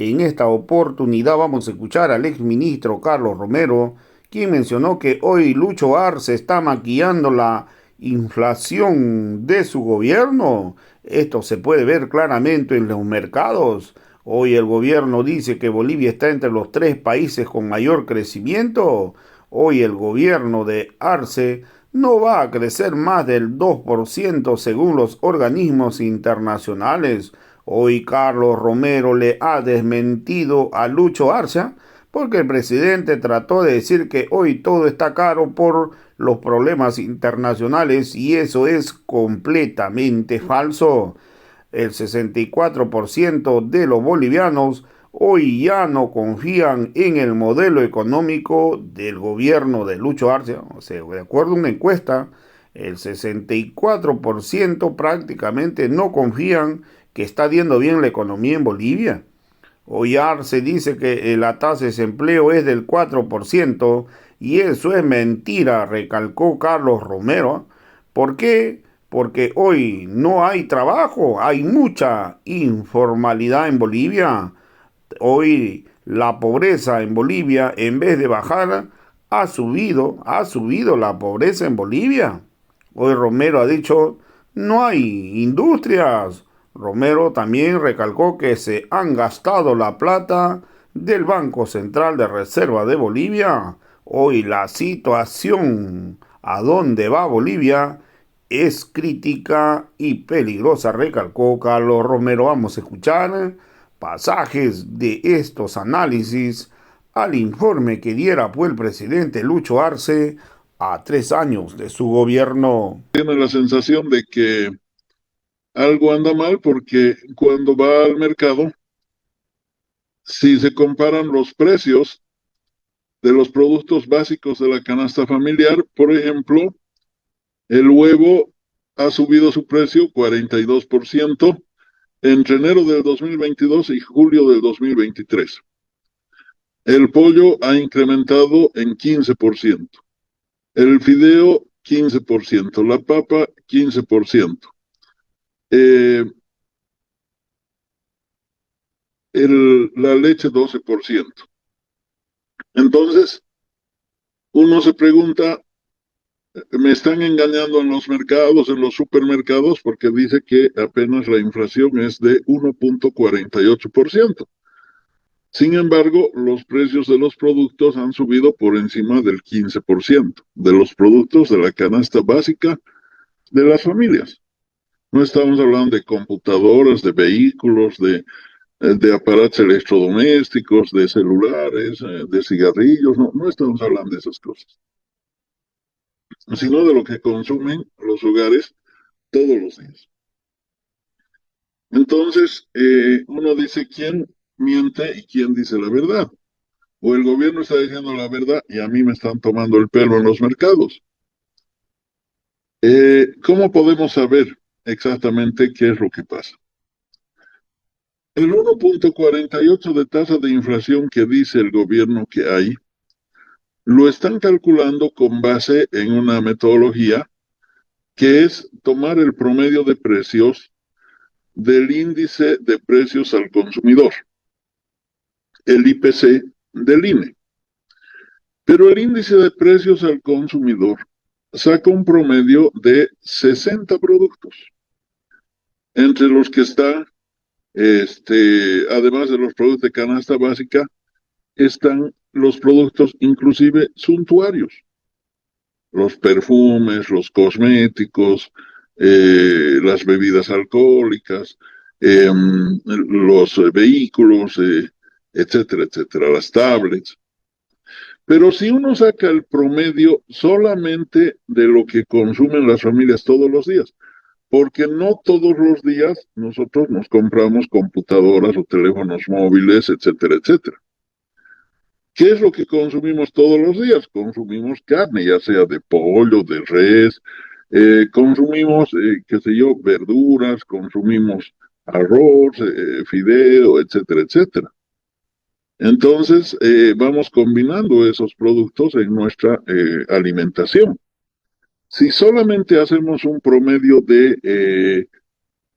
En esta oportunidad vamos a escuchar al exministro Carlos Romero, quien mencionó que hoy Lucho Arce está maquillando la inflación de su gobierno. Esto se puede ver claramente en los mercados. Hoy el gobierno dice que Bolivia está entre los tres países con mayor crecimiento. Hoy el gobierno de Arce no va a crecer más del 2% según los organismos internacionales. Hoy Carlos Romero le ha desmentido a Lucho Arce porque el presidente trató de decir que hoy todo está caro por los problemas internacionales y eso es completamente falso. El 64% de los bolivianos hoy ya no confían en el modelo económico del gobierno de Lucho Arce. O sea, de acuerdo a una encuesta, el 64% prácticamente no confían que está yendo bien la economía en Bolivia. Hoy Arce dice que la tasa de desempleo es del 4% y eso es mentira, recalcó Carlos Romero. ¿Por qué? Porque hoy no hay trabajo, hay mucha informalidad en Bolivia. Hoy la pobreza en Bolivia, en vez de bajar, ha subido la pobreza en Bolivia. Hoy Romero ha dicho, no hay industrias. Romero también recalcó que se han gastado la plata del Banco Central de Reserva de Bolivia. Hoy la situación a dónde va Bolivia es crítica y peligrosa, recalcó Carlos Romero. Vamos a escuchar pasajes de estos análisis al informe que diera pues el presidente Lucho Arce a 3 años de su gobierno. Tiene la sensación de que algo anda mal porque cuando va al mercado, si se comparan los precios de los productos básicos de la canasta familiar, por ejemplo, el huevo ha subido su precio 42% entre enero del 2022 y julio del 2023. El pollo ha incrementado en 15%, el fideo 15%, la papa 15%. Eh, la leche 12%. Entonces, uno se pregunta, ¿me están engañando en los mercados, en los supermercados? Porque dice que apenas la inflación es de 1,48%. Sin embargo, los precios de los productos han subido por encima del 15% de los productos de la canasta básica de las familias. No estamos hablando de computadoras, de vehículos, de aparatos electrodomésticos, de celulares, de cigarrillos, no, no estamos hablando de esas cosas, sino de lo que consumen los hogares todos los días. Entonces, uno dice quién miente y quién dice la verdad. O el gobierno está diciendo la verdad y a mí me están tomando el pelo en los mercados. ¿Cómo podemos saber exactamente qué es lo que pasa? El 1,48 de tasa de inflación que dice el gobierno que hay, lo están calculando con base en una metodología que es tomar el promedio de precios del índice de precios al consumidor, el IPC del INE. Pero el índice de precios al consumidor saca un promedio de 60 productos, entre los que están, además de los productos de canasta básica, están los productos inclusive suntuarios, los perfumes, los cosméticos, las bebidas alcohólicas, los vehículos, etcétera, etcétera, las tablets. Pero si uno saca el promedio solamente de lo que consumen las familias todos los días, porque no todos los días nosotros nos compramos computadoras o teléfonos móviles, etcétera, etcétera. ¿Qué es lo que consumimos todos los días? Consumimos carne, ya sea de pollo, de res, consumimos, qué sé yo, verduras, consumimos arroz, fideo, etcétera, etcétera. Entonces, vamos combinando esos productos en nuestra alimentación. Si solamente hacemos un promedio de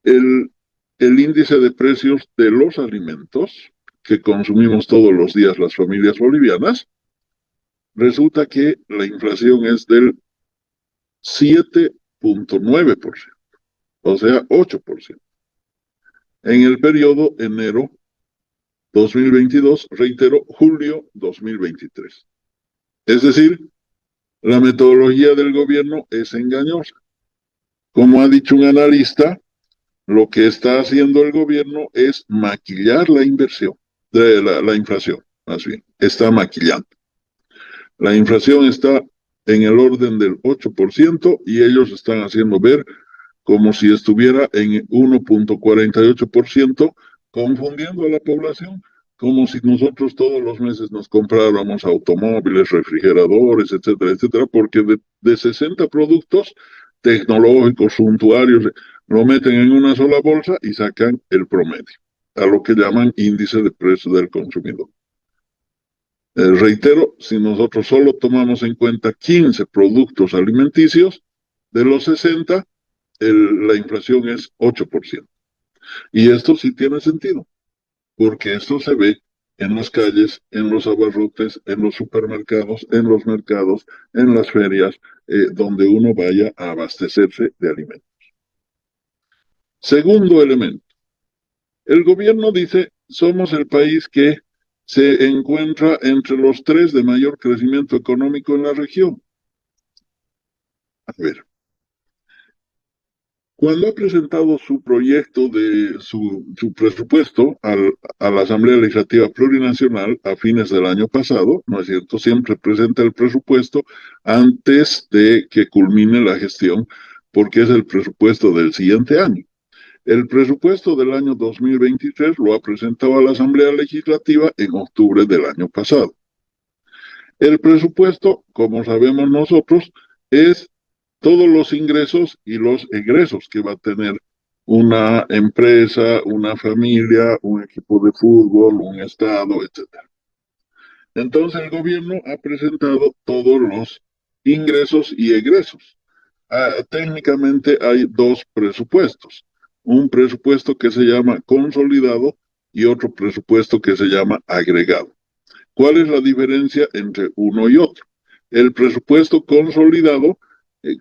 el, el índice de precios de los alimentos, que consumimos todos los días las familias bolivianas, resulta que la inflación es del 7,9%, o sea, 8%. En el periodo enero 2022, reitero, julio 2023. Es decir, la metodología del gobierno es engañosa. Como ha dicho un analista, lo que está haciendo el gobierno es maquillar la inversión, la inflación, más bien, está maquillando. La inflación está en el orden del 8% y ellos están haciendo ver como si estuviera en 1,48%, confundiendo a la población, como si nosotros todos los meses nos compráramos automóviles, refrigeradores, etcétera, etcétera, porque de 60 productos tecnológicos, suntuarios, lo meten en una sola bolsa y sacan el promedio, a lo que llaman índice de precios del consumidor. Reitero, si nosotros solo tomamos en cuenta 15 productos alimenticios, de los 60, la inflación es 8%. Y esto sí tiene sentido, porque esto se ve en las calles, en los abarrotes, en los supermercados, en los mercados, en las ferias, donde uno vaya a abastecerse de alimentos. Segundo elemento, el gobierno dice, somos el país que se encuentra entre los 3 de mayor crecimiento económico en la región. A ver, cuando ha presentado su proyecto de su presupuesto a la Asamblea Legislativa Plurinacional a fines del año pasado, ¿no es cierto? Siempre presenta el presupuesto antes de que culmine la gestión, porque es el presupuesto del siguiente año. El presupuesto del año 2023 lo ha presentado a la Asamblea Legislativa en octubre del año pasado. El presupuesto, como sabemos nosotros, es todos los ingresos y los egresos que va a tener una empresa, una familia, un equipo de fútbol, un estado, etcétera. Entonces el gobierno ha presentado todos los ingresos y egresos. Técnicamente hay 2 presupuestos. Un presupuesto que se llama consolidado y otro presupuesto que se llama agregado. ¿Cuál es la diferencia entre uno y otro? El presupuesto consolidado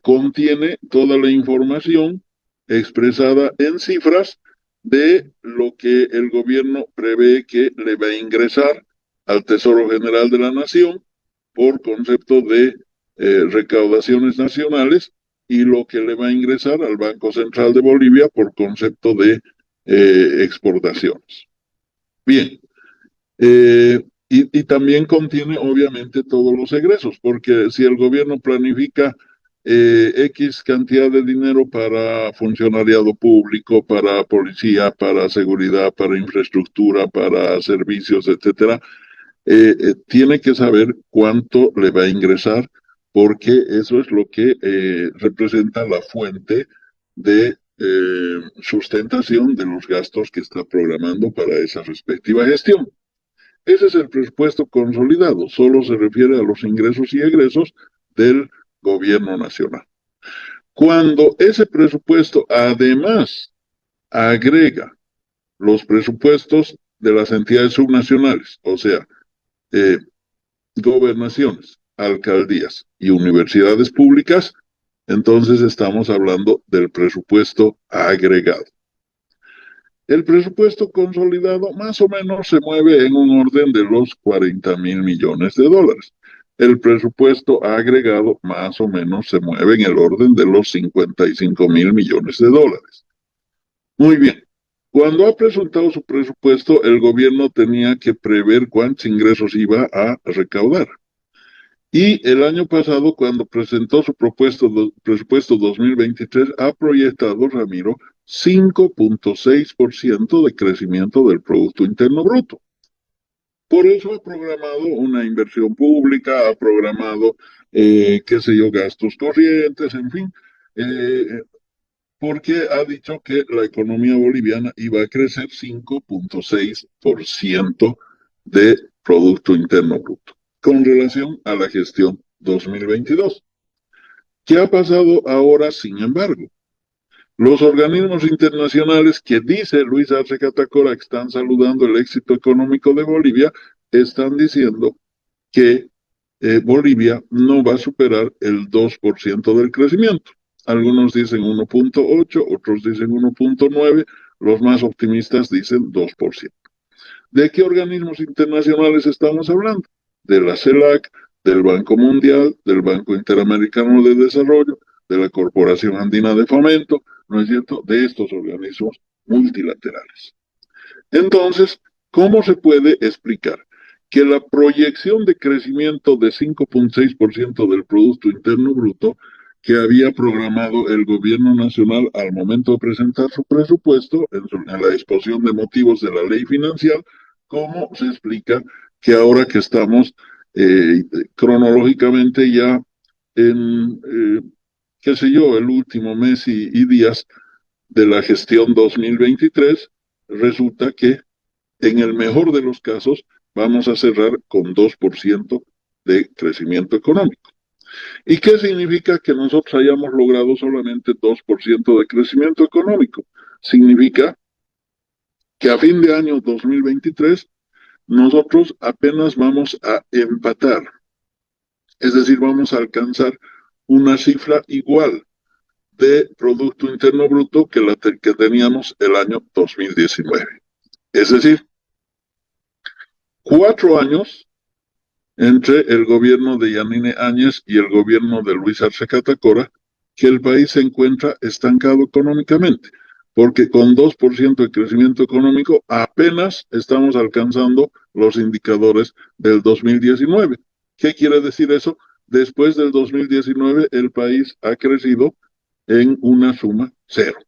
contiene toda la información expresada en cifras de lo que el gobierno prevé que le va a ingresar al Tesoro General de la Nación por concepto de recaudaciones nacionales y lo que le va a ingresar al Banco Central de Bolivia por concepto de exportaciones. Bien, y también contiene obviamente todos los egresos, porque si el gobierno planifica X cantidad de dinero para funcionariado público, para policía, para seguridad, para infraestructura, para servicios, etcétera, tiene que saber cuánto le va a ingresar, porque eso es lo que representa la fuente de sustentación de los gastos que está programando para esa respectiva gestión. Ese es el presupuesto consolidado, solo se refiere a los ingresos y egresos del gobierno nacional. Cuando ese presupuesto además agrega los presupuestos de las entidades subnacionales, o sea, gobernaciones, alcaldías y universidades públicas, entonces estamos hablando del presupuesto agregado. El presupuesto consolidado más o menos se mueve en un orden de los 40,000 millones de dólares. El presupuesto agregado más o menos se mueve en el orden de los 55,000 millones de dólares. Muy bien. Cuando ha presentado su presupuesto, el gobierno tenía que prever cuántos ingresos iba a recaudar. Y el año pasado, cuando presentó su presupuesto 2023, ha proyectado, Ramiro, 5,6% de crecimiento del Producto Interno Bruto. Por eso ha programado una inversión pública, ha programado, qué sé yo, gastos corrientes, en fin, porque ha dicho que la economía boliviana iba a crecer 5,6% de Producto Interno Bruto con relación a la gestión 2022. ¿Qué ha pasado ahora, sin embargo? Los organismos internacionales que dice Luis Arce Catacora que están saludando el éxito económico de Bolivia, están diciendo que Bolivia no va a superar el 2% del crecimiento. Algunos dicen 1.8, otros dicen 1.9, los más optimistas dicen 2%. ¿De qué organismos internacionales estamos hablando? De la CELAC, del Banco Mundial, del Banco Interamericano de Desarrollo, de la Corporación Andina de Fomento, ¿no es cierto?, de estos organismos multilaterales. Entonces, ¿cómo se puede explicar que la proyección de crecimiento de 5.6% del Producto Interno Bruto que había programado el gobierno nacional al momento de presentar su presupuesto en la exposición de motivos de la ley financiera, cómo se explica que ahora que estamos cronológicamente ya en, qué sé yo, el último mes y días de la gestión 2023, resulta que en el mejor de los casos vamos a cerrar con 2% de crecimiento económico? ¿Y qué significa que nosotros hayamos logrado solamente 2% de crecimiento económico? Significa que a fin de año 2023 nosotros apenas vamos a empatar, es decir, vamos a alcanzar una cifra igual de Producto Interno Bruto que la que teníamos el año 2019. Es decir, 4 años entre el gobierno de Yanine Áñez y el gobierno de Luis Arce Catacora, que el país se encuentra estancado económicamente, porque con 2% de crecimiento económico apenas estamos alcanzando los indicadores del 2019. ¿Qué quiere decir eso? Después del 2019 el país ha crecido en una suma cero.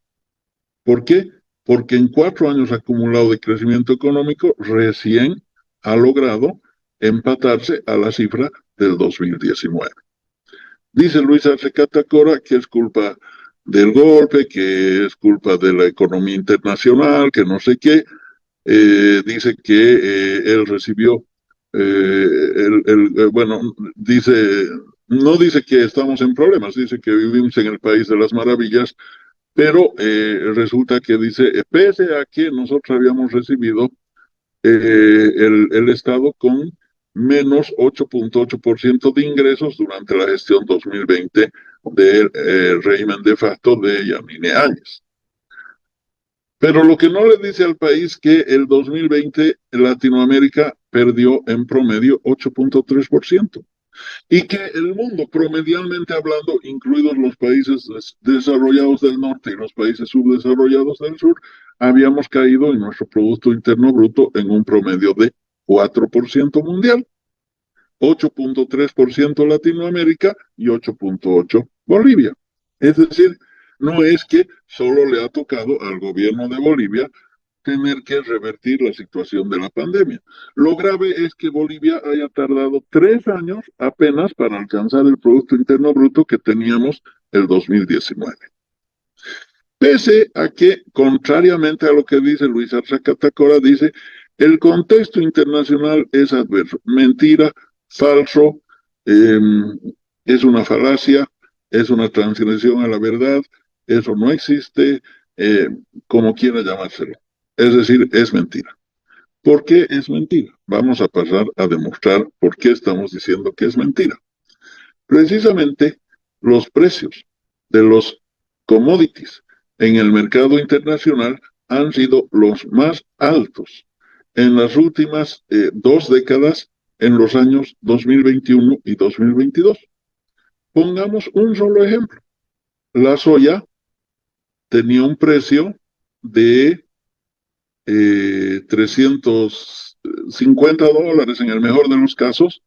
¿Por qué? Porque en 4 años acumulado de crecimiento económico recién ha logrado empatarse a la cifra del 2019. Dice Luis Arce Catacora que es culpa del golpe, que es culpa de la economía internacional, que no sé qué. Dice que él recibió, bueno, dice, no dice que estamos en problemas, dice que vivimos en el país de las maravillas, pero resulta que dice, pese a que nosotros habíamos recibido el Estado con menos 8.8% de ingresos durante la gestión 2020 del régimen de facto de Yanine Áñez. Pero lo que no le dice al país que el 2020 Latinoamérica perdió en promedio 8.3%. Y que el mundo, promedialmente hablando, incluidos los países desarrollados del norte y los países subdesarrollados del sur, habíamos caído en nuestro Producto Interno Bruto en un promedio de 4% mundial, 8.3% Latinoamérica y 8.8% Bolivia. Es decir, no es que solo le ha tocado al gobierno de Bolivia tener que revertir la situación de la pandemia. Lo grave es que Bolivia haya tardado 3 años apenas para alcanzar el Producto Interno Bruto que teníamos el 2019. Pese a que, contrariamente a lo que dice Luis Arce Catacora, dice, el contexto internacional es adverso. Mentira, falso, eh, es una falacia, es una transgresión a la verdad, eso no existe, eh, como quiera llamárselo. Es decir, es mentira. ¿Por qué es mentira? Vamos a pasar a demostrar por qué estamos diciendo que es mentira. Precisamente los precios de los commodities en el mercado internacional han sido los más altos en las últimas 2 décadas, en los años 2021 y 2022. Pongamos un solo ejemplo. La soya tenía un precio de $350 en el mejor de los casos,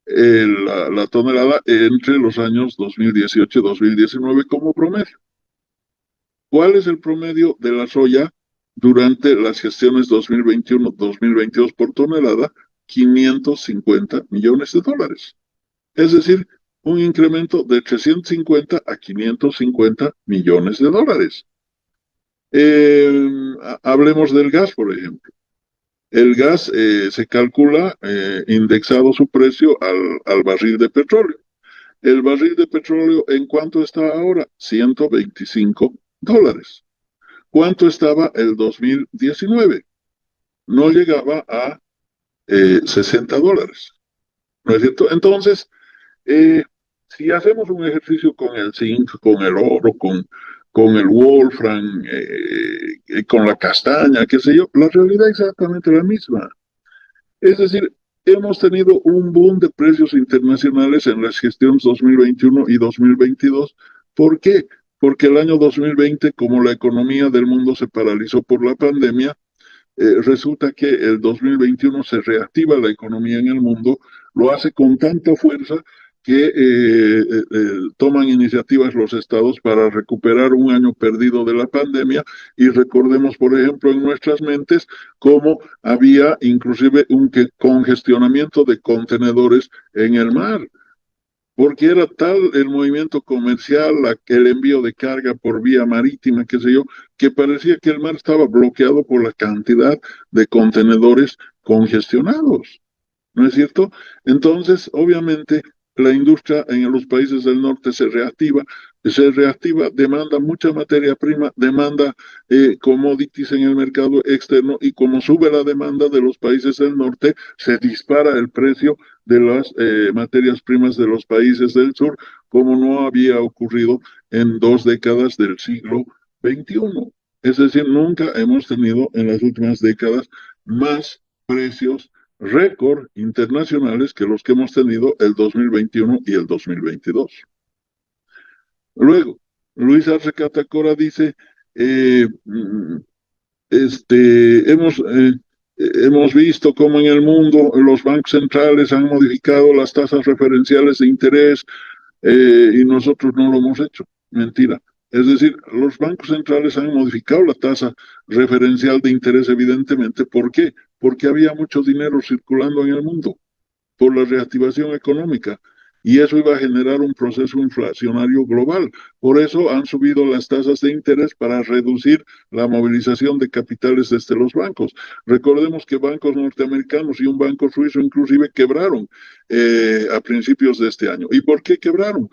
la tonelada entre los años 2018 y 2019 como promedio. ¿Cuál es el promedio de la soya durante las gestiones 2021-2022 por tonelada? $550 millones. Es decir, un incremento de 350 a 550 millones de dólares. Hablemos del gas, por ejemplo. El gas se calcula indexado su precio al barril de petróleo. El barril de petróleo, ¿en cuánto está ahora? $125. dólares. ¿Cuánto estaba el 2019? No llegaba a $60, ¿no es cierto? Entonces, eh, si hacemos un ejercicio con el zinc, con el oro, con el wolfram, con la castaña, qué sé yo, la realidad es exactamente la misma. Es decir, hemos tenido un boom de precios internacionales en las gestiones 2021 y 2022. ¿Por qué? Porque el año 2020, como la economía del mundo se paralizó por la pandemia, resulta que el 2021 se reactiva la economía en el mundo, lo hace con tanta fuerza que toman iniciativas los estados para recuperar un año perdido de la pandemia y recordemos, por ejemplo, en nuestras mentes cómo había inclusive un congestionamiento de contenedores en el mar porque era tal el movimiento comercial, el envío de carga por vía marítima, qué sé yo, que parecía que el mar estaba bloqueado por la cantidad de contenedores congestionados. ¿No es cierto? Entonces, obviamente, la industria en los países del norte se reactiva, demanda mucha materia prima, demanda commodities en el mercado externo y como sube la demanda de los países del norte, se dispara el precio de las materias primas de los países del sur, como no había ocurrido en 2 décadas del siglo XXI. Es decir, nunca hemos tenido en las últimas décadas más precios récord internacionales que los que hemos tenido el 2021 y el 2022. Luego, Luis Arce Catacora dice, eh, hemos visto cómo en el mundo los bancos centrales han modificado las tasas referenciales de interés y nosotros no lo hemos hecho. Mentira. Es decir, los bancos centrales han modificado la tasa referencial de interés, evidentemente. ¿Por qué? Porque había mucho dinero circulando en el mundo por la reactivación económica y eso iba a generar un proceso inflacionario global. Por eso han subido las tasas de interés para reducir la movilización de capitales desde los bancos. Recordemos que bancos norteamericanos y un banco suizo inclusive quebraron a principios de este año. ¿Y por qué quebraron?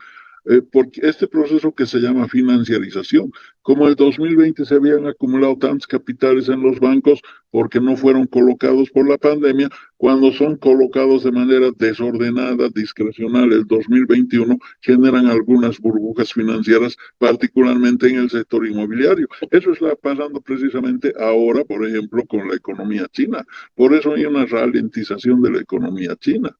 Porque este proceso que se llama financiarización, como el 2020 se habían acumulado tantos capitales en los bancos porque no fueron colocados por la pandemia, cuando son colocados de manera desordenada, discrecional, el 2021 generan algunas burbujas financieras, particularmente en el sector inmobiliario. Eso está pasando precisamente ahora, por ejemplo, con la economía china. Por eso hay una ralentización de la economía china.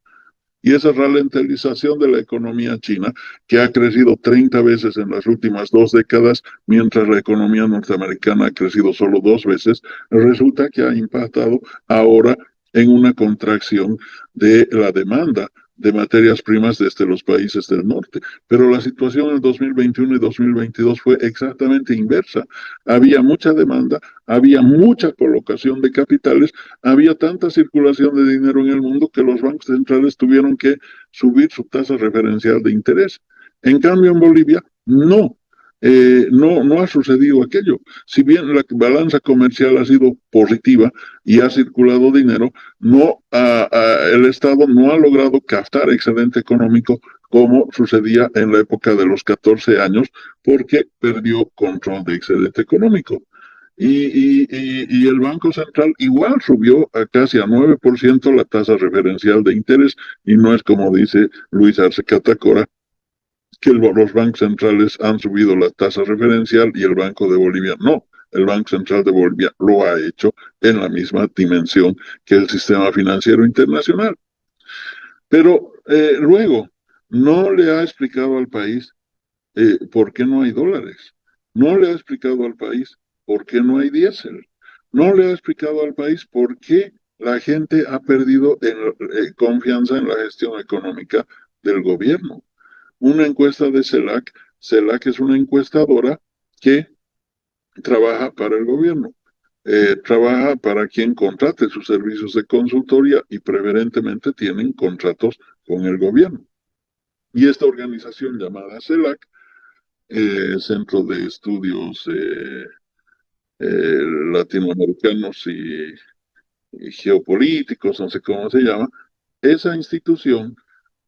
Y esa ralentización de la economía china, que ha crecido 30 veces en las últimas 2 décadas, mientras la economía norteamericana ha crecido solo 2 veces, resulta que ha impactado ahora en una contracción de la demanda de materias primas desde los países del norte. Pero la situación en 2021 y 2022 fue exactamente inversa. Había mucha demanda, había mucha colocación de capitales, había tanta circulación de dinero en el mundo que los bancos centrales tuvieron que subir su tasa referencial de interés. En cambio, en Bolivia, no. No ha sucedido aquello. Si bien la balanza comercial ha sido positiva y ha circulado dinero, el Estado no ha logrado captar excedente económico como sucedía en la época de los 14 años, porque perdió control de excedente económico. Y el Banco Central igual subió a casi a 9% la tasa referencial de interés y no es como dice Luis Arce Catacora, que los bancos centrales han subido la tasa referencial y el Banco de Bolivia no. El Banco Central de Bolivia lo ha hecho en la misma dimensión que el sistema financiero internacional. Pero luego, no le ha explicado al país por qué no hay dólares. No le ha explicado al país por qué no hay diésel. No le ha explicado al país por qué la gente ha perdido confianza en la gestión económica del gobierno. Una encuesta de CELAC es una encuestadora que trabaja para el gobierno. Trabaja para quien contrate sus servicios de consultoría y preferentemente tienen contratos con el gobierno. Y esta organización llamada CELAC, Centro de Estudios Latinoamericanos y Geopolíticos, no sé cómo se llama, esa institución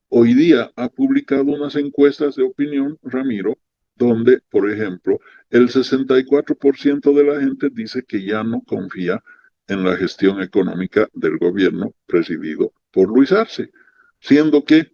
hoy día ha publicado unas encuestas de opinión, Ramiro, donde, por ejemplo, el 64% de la gente dice que ya no confía en la gestión económica del gobierno presidido por Luis Arce, siendo que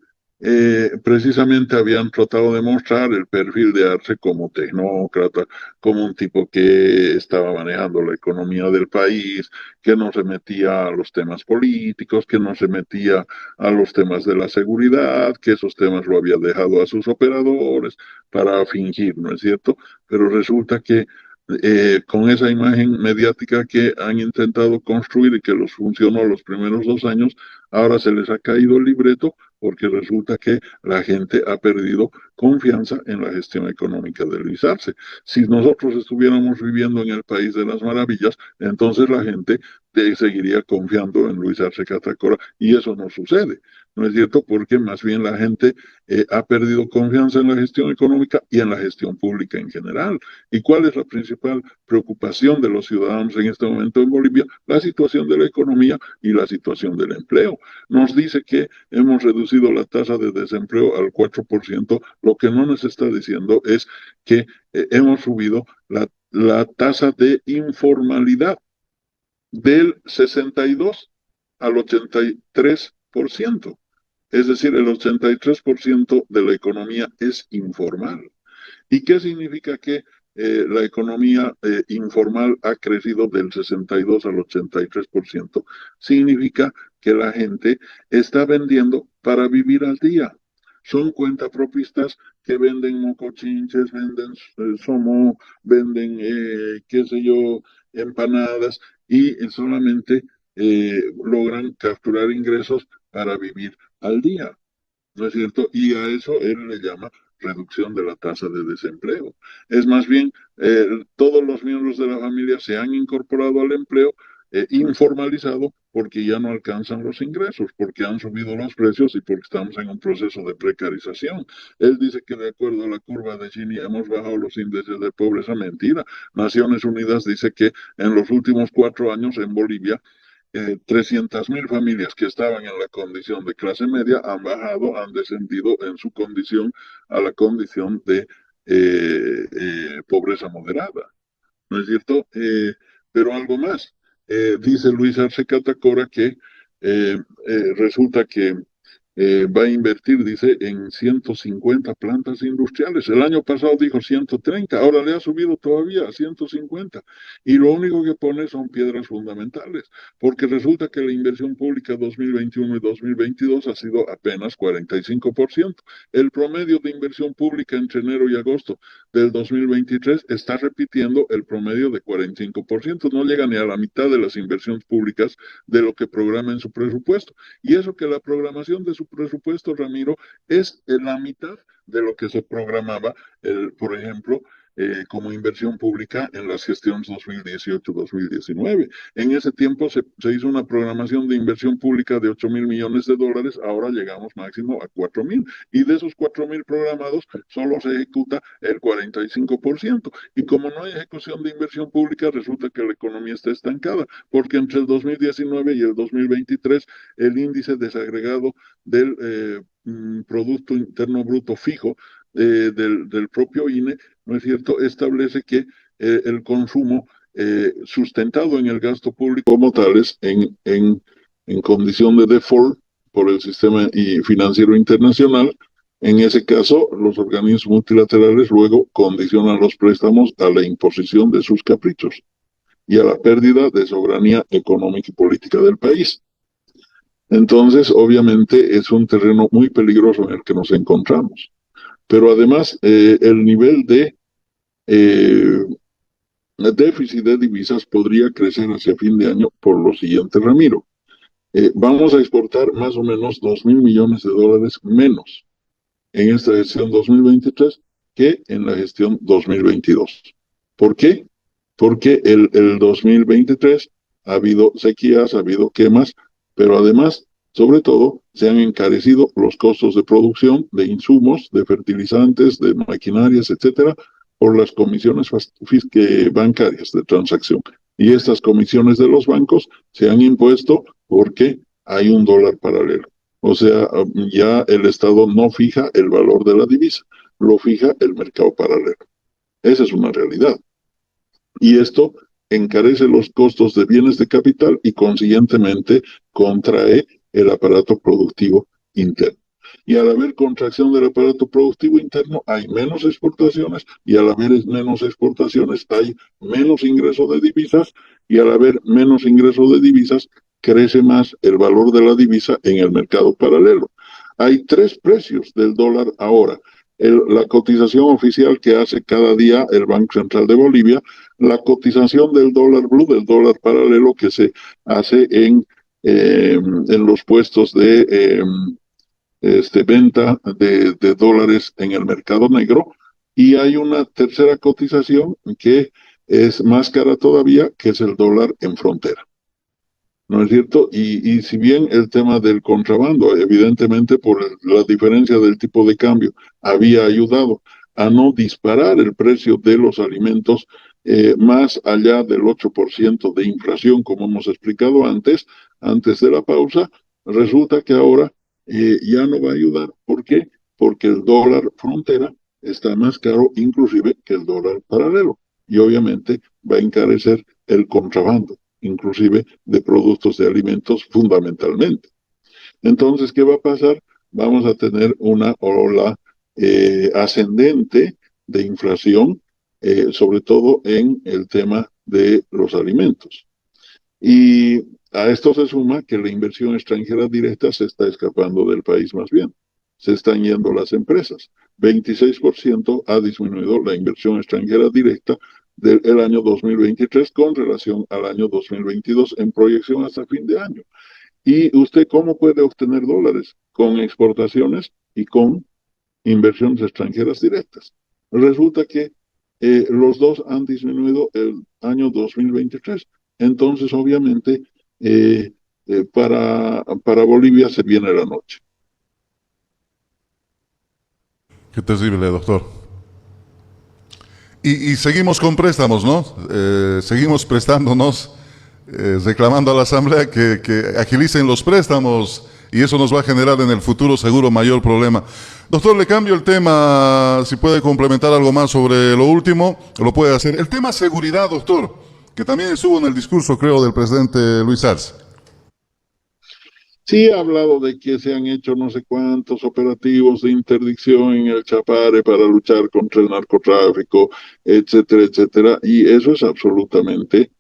precisamente habían tratado de mostrar el perfil de Arce como tecnócrata, como un tipo que estaba manejando la economía del país, que no se metía a los temas políticos, que no se metía a los temas de la seguridad, que esos temas lo había dejado a sus operadores para fingir, ¿no es cierto? Pero resulta que con esa imagen mediática que han intentado construir y que los funcionó los primeros 2 años, ahora se les ha caído el libreto porque resulta que la gente ha perdido confianza en la gestión económica de Luis Arce. Si nosotros estuviéramos viviendo en el país de las maravillas, entonces la gente seguiría confiando en Luis Arce Catacora y eso no sucede. ¿No es cierto? Porque más bien la gente ha perdido confianza en la gestión económica y en la gestión pública en general. ¿Y cuál es la principal preocupación de los ciudadanos en este momento en Bolivia? La situación de la economía y la situación del empleo. Nos dice que hemos reducido la tasa de desempleo al 4%. Lo que no nos está diciendo es que hemos subido la tasa de informalidad del 62 al 83%. Es decir, el 83% de la economía es informal. ¿Y qué significa que la economía informal ha crecido del 62 al 83%? Significa que la gente está vendiendo para vivir al día. Son cuentapropistas que venden mocochinches, venden somo, venden, qué sé yo, empanadas y solamente logran capturar ingresos para vivir al día. ¿No es cierto? Y a eso él le llama reducción de la tasa de desempleo. Es más bien, todos los miembros de la familia se han incorporado al empleo informalizado porque ya no alcanzan los ingresos, porque han subido los precios y porque estamos en un proceso de precarización. Él dice que de acuerdo a la curva de Gini hemos bajado los índices de pobreza. Mentira. Naciones Unidas dice que en los últimos 4 años en Bolivia 300.000 familias que estaban en la condición de clase media han bajado, han descendido en su condición a la condición de pobreza moderada, ¿no es cierto? Pero algo más, dice Luis Arce Catacora que resulta que va a invertir, dice, en 150 plantas industriales. El año pasado dijo 130, ahora le ha subido todavía a 150. Y lo único que pone son piedras fundamentales, porque resulta que la inversión pública 2021 y 2022 ha sido apenas 45%. El promedio de inversión pública entre enero y agosto del 2023 está repitiendo el promedio de 45%. No llega ni a la mitad de las inversiones públicas de lo que programa en su presupuesto. Y eso que la programación de su presupuesto, Ramiro, es la mitad de lo que se programaba, por ejemplo, como inversión pública en las gestiones 2018-2019. En ese tiempo se hizo una programación de inversión pública de 8.000 millones de dólares, ahora llegamos máximo a 4.000. Y de esos 4.000 programados, solo se ejecuta el 45%. Y como no hay ejecución de inversión pública, resulta que la economía está estancada, porque entre el 2019 y el 2023 el índice desagregado del Producto Interno Bruto fijo del propio INE, ¿no es cierto?, establece que el consumo sustentado en el gasto público como tales, en condición de default por el sistema financiero internacional, en ese caso, los organismos multilaterales luego condicionan los préstamos a la imposición de sus caprichos y a la pérdida de soberanía económica y política del país. Entonces, obviamente, es un terreno muy peligroso en el que nos encontramos. Pero además, el nivel de eh, déficit de divisas podría crecer hacia fin de año por lo siguiente, Ramiro. Vamos a exportar más o menos 2.000 millones de dólares menos en esta gestión 2023 que en la gestión 2022. ¿Por qué? Porque el 2023 ha habido sequías, ha habido quemas, pero además, sobre todo, se han encarecido los costos de producción de insumos, de fertilizantes, de maquinarias, etcétera, por las comisiones bancarias de transacción. Y estas comisiones de los bancos se han impuesto porque hay un dólar paralelo. O sea, ya el Estado no fija el valor de la divisa. lo fija el mercado paralelo. Esa es una realidad. Y esto encarece los costos de bienes de capital y consiguientemente contrae el aparato productivo interno. Y al haber contracción del aparato productivo interno hay menos exportaciones y al haber menos exportaciones hay menos ingreso de divisas y al haber menos ingreso de divisas crece más el valor de la divisa en el mercado paralelo. Hay tres precios del dólar ahora. La cotización oficial que hace cada día el Banco Central de Bolivia, la cotización del dólar blue, del dólar paralelo que se hace en los puestos de venta de dólares en el mercado negro. Y hay una tercera cotización que es más cara todavía, que es el dólar en frontera. ¿No es cierto? Y si bien el tema del contrabando, evidentemente la diferencia del tipo de cambio, había ayudado a no disparar el precio de los alimentos más allá del 8% de inflación, como hemos explicado antes de la pausa, resulta que ahora ya no va a ayudar. ¿Por qué? Porque el dólar frontera está más caro inclusive que el dólar paralelo y obviamente va a encarecer el contrabando inclusive de productos de alimentos fundamentalmente. Entonces, ¿qué va a pasar? Vamos a tener una ola ascendente de inflación, sobre todo en el tema de los alimentos. Y a esto se suma que la inversión extranjera directa se está escapando del país más bien. Se están yendo las empresas. 26% ha disminuido la inversión extranjera directa del año 2023 con relación al año 2022 en proyección hasta fin de año. ¿Y usted cómo puede obtener dólares? Con exportaciones y con inversiones extranjeras directas. Resulta que los dos han disminuido el año 2023. Entonces, obviamente, para Bolivia se viene la noche. Qué terrible, doctor. Y seguimos con préstamos, ¿no? Seguimos prestándonos, reclamando a la Asamblea que agilicen los préstamos y eso nos va a generar en el futuro seguro mayor problema. Doctor, le cambio el tema, si puede complementar algo más sobre lo último, lo puede hacer. El tema seguridad, doctor, que también estuvo en el discurso, creo, del presidente Luis Arce. Sí, ha hablado de que se han hecho no sé cuántos operativos de interdicción en el Chapare para luchar contra el narcotráfico, etcétera, etcétera, y eso es absolutamente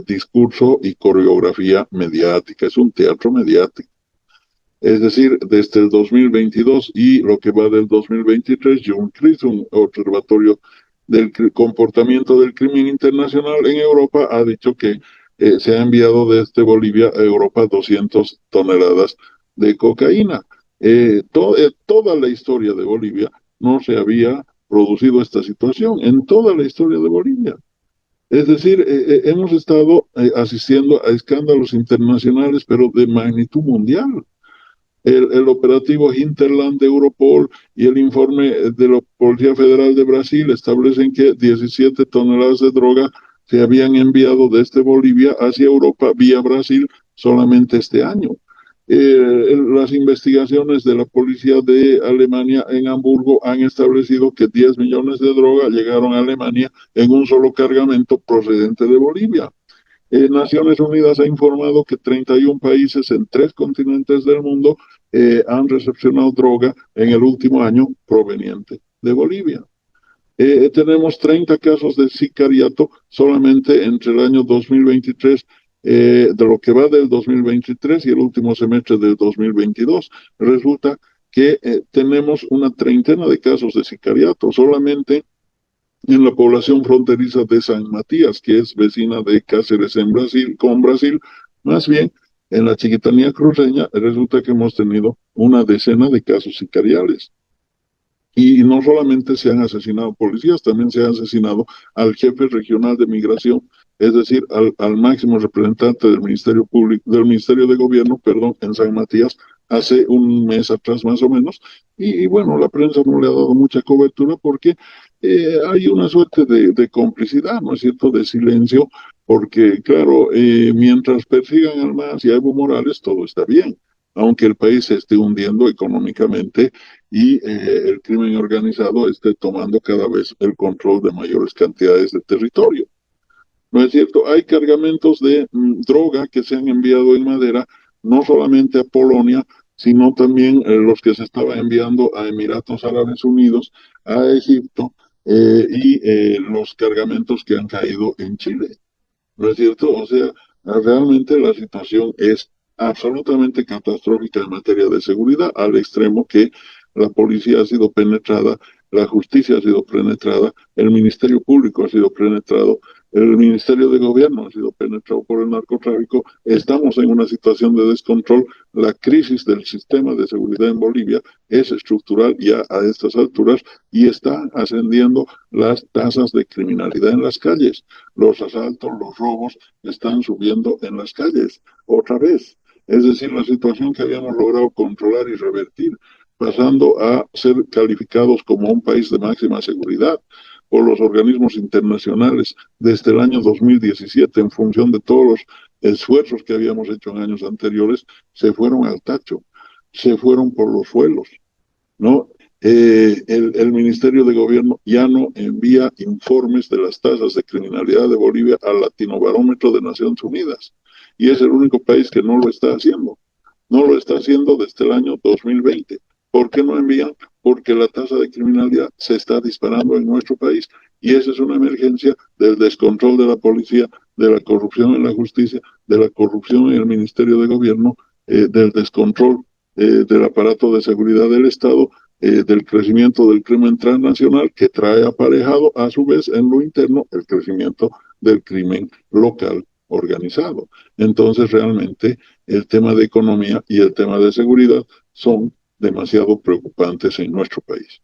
discurso y coreografía mediática, es un teatro mediático. Es decir, desde el 2022 y lo que va del 2023, John Chris, un observatorio del comportamiento del crimen internacional en Europa, ha dicho que se ha enviado desde Bolivia a Europa 200 toneladas de cocaína. Toda la historia de Bolivia no se había producido esta situación, en toda la historia de Bolivia. Es decir, hemos estado asistiendo a escándalos internacionales, pero de magnitud mundial. El operativo Hinterland de Europol y el informe de la Policía Federal de Brasil establecen que 17 toneladas de droga se habían enviado desde Bolivia hacia Europa vía Brasil solamente este año. Las investigaciones de la policía de Alemania en Hamburgo han establecido que 10 millones de droga llegaron a Alemania en un solo cargamento procedente de Bolivia. Naciones Unidas ha informado que 31 países en 3 continentes del mundo han recepcionado droga en el último año proveniente de Bolivia. Tenemos 30 casos de sicariato solamente entre el año 2023, de lo que va del 2023 y el último semestre del 2022. Resulta que tenemos una treintena de casos de sicariato solamente en la población fronteriza de San Matías, que es vecina de Cáceres en Brasil, con Brasil. Más bien, en la Chiquitanía cruceña resulta que hemos tenido una decena de casos sicariales. Y no solamente se han asesinado policías, también se ha asesinado al jefe regional de migración, es decir, al máximo representante del Ministerio Público, del Ministerio de Gobierno, perdón, en San Matías, hace un mes atrás más o menos. Y bueno, la prensa no le ha dado mucha cobertura porque hay una suerte de complicidad, ¿no es cierto?, de silencio, porque claro, mientras persigan al MAS y a Evo Morales, todo está bien. aunque el país se esté hundiendo económicamente y el crimen organizado esté tomando cada vez el control de mayores cantidades de territorio. ¿No es cierto? Hay cargamentos de droga que se han enviado en madera, no solamente a Polonia, sino también los que se estaban enviando a Emiratos Árabes Unidos, a Egipto, y los cargamentos que han caído en Chile. ¿No es cierto? O sea, realmente la situación es absolutamente catastrófica en materia de seguridad, al extremo que la policía ha sido penetrada, la justicia ha sido penetrada, el Ministerio Público ha sido penetrado, el Ministerio de Gobierno ha sido penetrado por el narcotráfico. Estamos en una situación de descontrol. La crisis del sistema de seguridad en Bolivia es estructural ya a estas alturas y está ascendiendo las tasas de criminalidad en las calles. Los asaltos, los robos están subiendo en las calles otra vez. Es decir, la situación que habíamos logrado controlar y revertir, pasando a ser calificados como un país de máxima seguridad por los organismos internacionales desde el año 2017, en función de todos los esfuerzos que habíamos hecho en años anteriores, se fueron al tacho, se fueron por los suelos, ¿no? El Ministerio de Gobierno ya no envía informes de las tasas de criminalidad de Bolivia al Latinobarómetro de Naciones Unidas. Y es el único país que no lo está haciendo. No lo está haciendo desde el año 2020. ¿Por qué no envían? Porque la tasa de criminalidad se está disparando en nuestro país. Y esa es una emergencia del descontrol de la policía, de la corrupción en la justicia, de la corrupción en el Ministerio de Gobierno, del descontrol del aparato de seguridad del Estado, del crecimiento del crimen transnacional, que trae aparejado a su vez en lo interno el crecimiento del crimen local organizado. Entonces realmente el tema de economía y el tema de seguridad son demasiado preocupantes en nuestro país.